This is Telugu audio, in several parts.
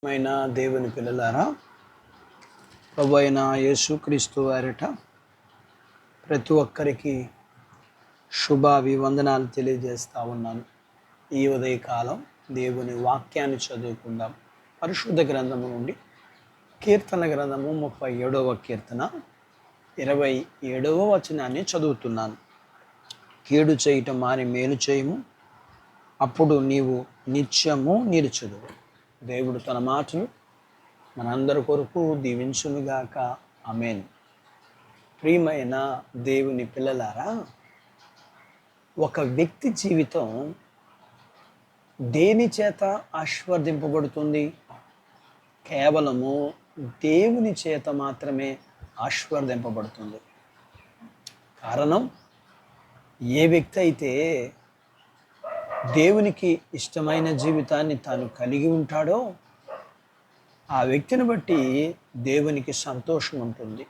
మైన దేవుని పిల్లలారా, ప్రభు అయిన యేసుక్రీస్తు వారిట ప్రతి ఒక్కరికి శుభాభివందనాలు తెలియజేస్తూ ఉన్నాను. ఈ ఉదయకాలం దేవుని వాక్యాన్ని చదువుకుందాం. పరిశుద్ధ గ్రంథము నుండి కీర్తన గ్రంథము 37వ కీర్తన 27వ వచనాన్ని చదువుతున్నాను. కీడు చేయటం మాని మేలు చేయము, అప్పుడు నీవు నిత్యము నిలుచుదువు. దేవుడు తన మాటలు మనందరి కొరకు దీవించునుగాక. ఆమేన్. ప్రియమైన దేవుని పిల్లలారా, ఒక వ్యక్తి జీవితం దేని చేత ఆశీర్వదింపబడుతుంది? కేవలము దేవుని చేత మాత్రమే ఆశీర్వదింపబడుతుంది. కారణం, ఏ వ్యక్తి అయితే దేవునికి ఇష్టమైన జీవితాన్ని తాను కలిగి ఉంటాడో ఆ వ్యక్తిని బట్టి దేవునికి సంతోషం ఉంటుంది.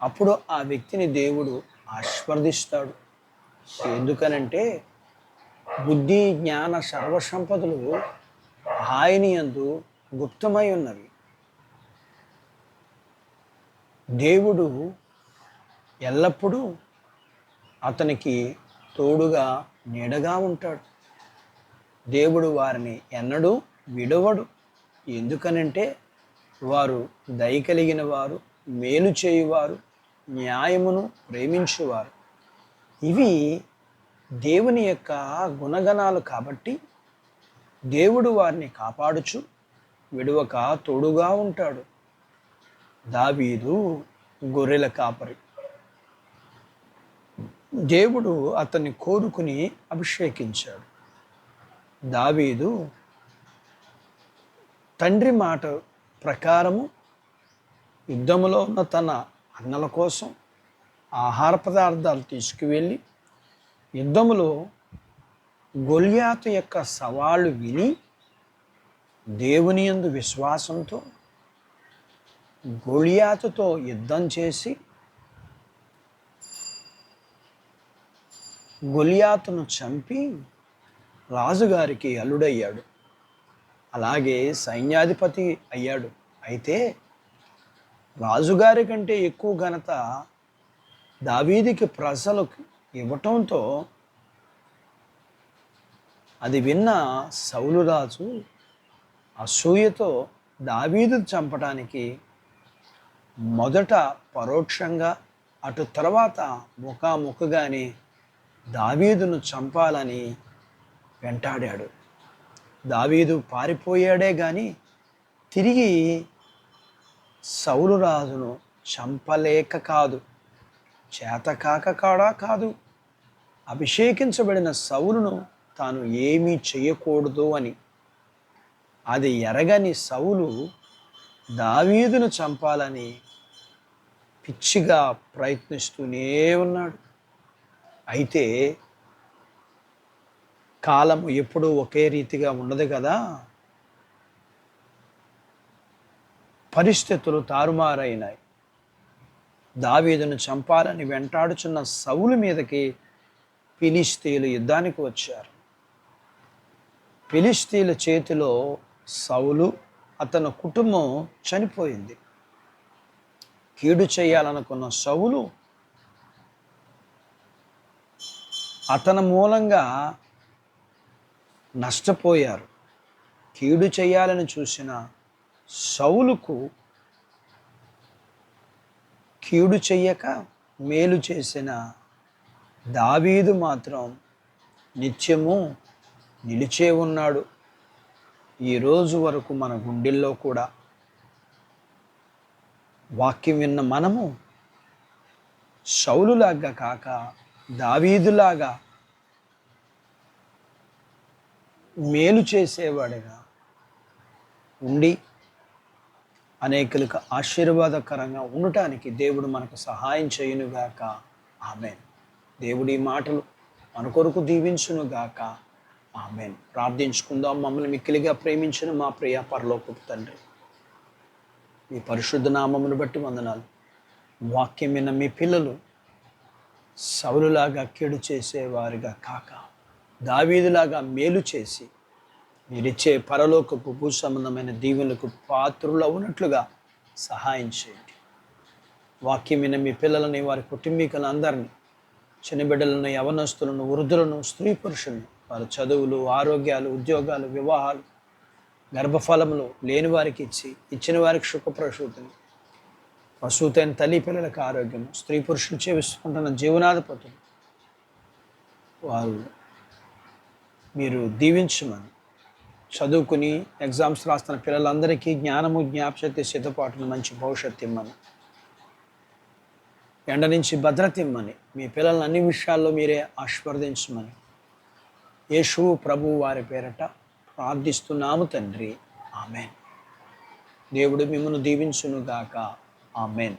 అప్పుడు ఆ వ్యక్తిని దేవుడు ఆశీర్వదిస్తాడు. ఎందుకనంటే బుద్ధి జ్ఞాన సర్వసంపదలు ఆయన యందు గుప్తమై ఉన్నవి. దేవుడు ఎల్లప్పుడూ అతనికి తోడుగా నీడగా ఉంటాడు. దేవుడు వారిని ఎన్నడూ విడవడు. ఎందుకనంటే వారు దయ కలిగిన వారు, మేలు చేయువారు, న్యాయమును ప్రేమించువారు. ఇవి దేవుని యొక్క గుణగణాలు కాబట్టి దేవుడు వారిని కాపాడుచు విడువక తోడుగా ఉంటాడు. దావీదు గొర్రెల కాపరి. దేవుడు అతన్ని కోరుకుని అభిషేకించాడు. దావీదు తండ్రి మాట ప్రకారము యుద్ధములో ఉన్న తన అన్నల కోసం ఆహార పదార్థాలు తీసుకువెళ్ళి యుద్ధములో గొల్యాతు యొక్క సవాళ్ళు విని దేవుని యందు విశ్వాసంతో గొల్యాతుతో యుద్ధం చేసి గొల్యాతును చంపి రాజుగారికి అల్లుడయ్యాడు. అలాగే సైన్యాధిపతి అయ్యాడు. అయితే రాజుగారి కంటే ఎక్కువ ఘనత దావీదుకి ప్రజలకు ఇవ్వటంతో అది విన్న సౌలు రాజు అసూయతో దావీదు చంపడానికి మొదట పరోక్షంగా, అటు తర్వాత ముఖాముఖిగానే దావీదును చంపాలని వెంటాడాడు. దావీదు పారిపోయాడే కానీ తిరిగి సౌలు రాజును చంపలేక కాదు, చేతకాక కాడా కాదు, అభిషేకించబడిన సౌలును తాను ఏమీ చేయకూడదు అని. అది ఎరగని సౌలు దావీదును చంపాలని పిచ్చిగా ప్రయత్నిస్తూనే ఉన్నాడు. అయితే కాలము ఎప్పుడూ ఒకే రీతిగా ఉండదు కదా. పరిస్థితులు తారుమారైనాయి. దావీదును చంపాలని వెంటాడుచున్న సౌలు మీదకి ఫిలిష్తీయులు యుద్ధానికి వచ్చారు. ఫిలిష్తీయుల చేతిలో సౌలు, అతని కుటుంబం చనిపోయింది. కీడు చేయాలనుకున్న సౌలు అతని మూలంగా నష్టపోయారు. కీడు చేయాలని చూసిన సౌలుకు కీడు చెయ్యక మేలు చేసిన దావీదు మాత్రం నిత్యము నిలిచే ఉన్నాడు. ఈరోజు వరకు మన గుండెల్లో కూడా వాక్యం విన్న మనము సౌలులాగా కాక దావీదులాగా మేలు చేసేవాడిగా ఉండి అనేకులకు ఆశీర్వాదకరంగా ఉండటానికి దేవుడు మనకు సహాయం చేయునుగాక. ఆమేన్. దేవుడి మాటలు మన కొరకు దీవించునుగాక. ఆమేన్. ప్రార్థించుకుందాం. మమ్మల్ని మిక్కిలిగా ప్రేమించిన మా ప్రియ పరలోకపు తండ్రి, మీ పరిశుద్ధ నామమును బట్టి వందనాలు. వాక్యం విన్న మీ పిల్లలు సౌలులాగా కీడు చేసేవారిగా కాక దావీదులాగా మేలు చేసి మీరిచ్చే పరలోకపు భూ సంబంధమైన దీవెనలకు పాత్రులు ఉన్నట్లుగా సహాయం చేయండి. వాక్యం విన్న మీ పిల్లలని, వారి కుటుంబీకులను అందరినీ, చిన్న బిడ్డలను, యవనస్తులను, వృద్ధులను, స్త్రీ పురుషులను, వారి చదువులు, ఆరోగ్యాలు, ఉద్యోగాలు, వివాహాలు, గర్భఫలములు లేని వారికి ఇచ్చి, ఇచ్చిన వారికి సుఖప్రసూతిని, ప్రసూతైన తల్లి పిల్లలకు ఆరోగ్యం, స్త్రీ పురుషులు చేస్తుంటున్న జీవనాధిపతులు వారు మీరు దీవించమని, చదువుకుని ఎగ్జామ్స్ రాస్తున్న పిల్లలందరికీ జ్ఞానము, జ్ఞాపశక్తి, సిద్ధపాటును, మంచి భవిష్యత్తు ఇమ్మని, ఎండ నుంచి భద్రత ఇమ్మని, మీ పిల్లలను అన్ని విషయాల్లో మీరే ఆశీర్వదించమని యేసు ప్రభు వారి పేరట ప్రార్థిస్తున్నాము తండ్రి. ఆమెన్. దేవుడు మిమ్మల్ని దీవించునుగాక. ఆమెన్.